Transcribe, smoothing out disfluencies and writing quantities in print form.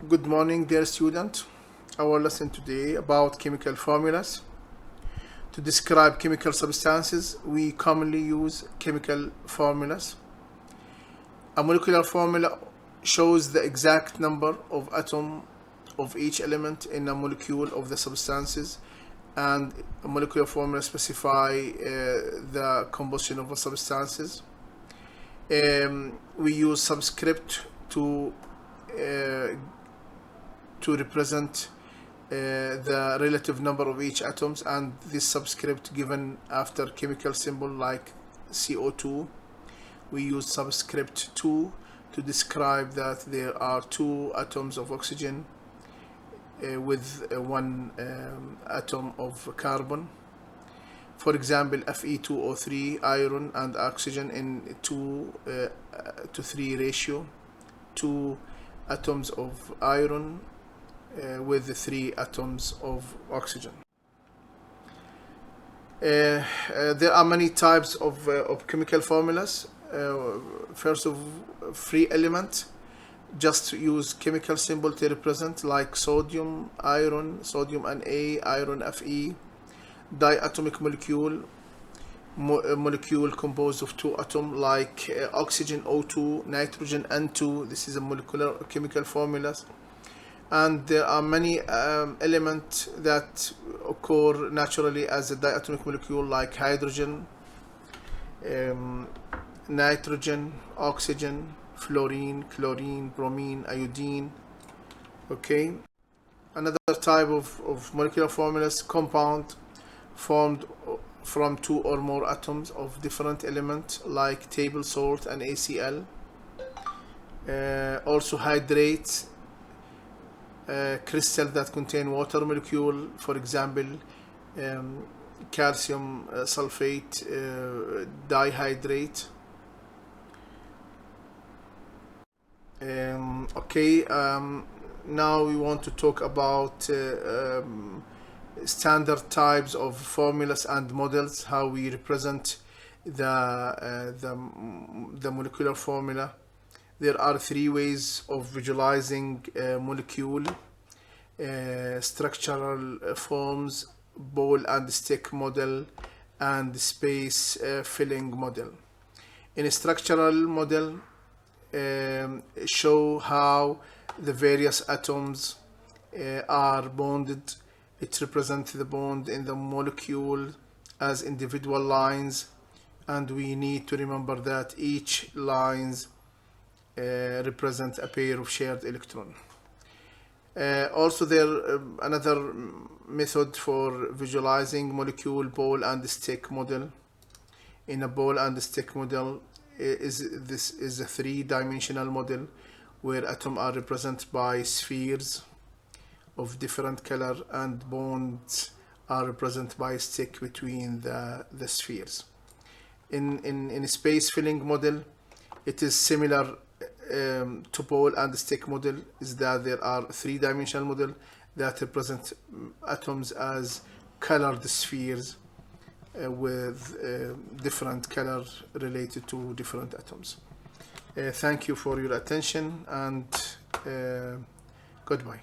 Good morning, dear student. Our lesson today about chemical formulas. To describe chemical substances, we commonly use chemical formulas. A molecular formula shows the exact number of atoms of each element in a molecule of the substances, and a molecular formula specify the composition of the substances. We use subscript to represent the relative number of each atoms, and this subscript given after chemical symbol like CO2. We use subscript 2 to describe that there are 2 atoms of oxygen with 1 atom of carbon. For example, Fe2O3, iron and oxygen in 2 to 3 ratio, 2 atoms of iron with the 3 atoms of oxygen. There are many types of chemical formulas. First of free element, just use chemical symbol to represent, like sodium, iron, sodium Na, iron Fe. Diatomic molecule, molecule composed of 2 atoms, like oxygen O2, nitrogen N2. This is a molecular chemical formulas. And there are many elements that occur naturally as a diatomic molecule, like hydrogen, nitrogen, oxygen, fluorine, chlorine, bromine, iodine. Okay. Another type of molecular formulas, compound formed from 2 or more atoms of different elements, like table salt and ACl. Also hydrates, crystals that contain water molecule, for example calcium sulfate dihydrate. Now we want to talk about standard types of formulas and models, how we represent the molecular formula. There are 3 ways of visualizing molecule: structural forms, ball and stick model, and space filling model. In a structural model, show how the various atoms are bonded. It represents the bond in the molecule as individual lines, and we need to remember that each lines represent a pair of shared electron. Also, there another method for visualizing molecule ball and stick model. In a ball and stick model, this is a 3-dimensional model where atoms are represented by spheres of different color, and bonds are represented by a stick between the spheres. In a space filling model, it is similar to ball and stick model, is that there are 3-dimensional model that represent atoms as colored spheres with different color related to different atoms. Thank you for your attention, and goodbye.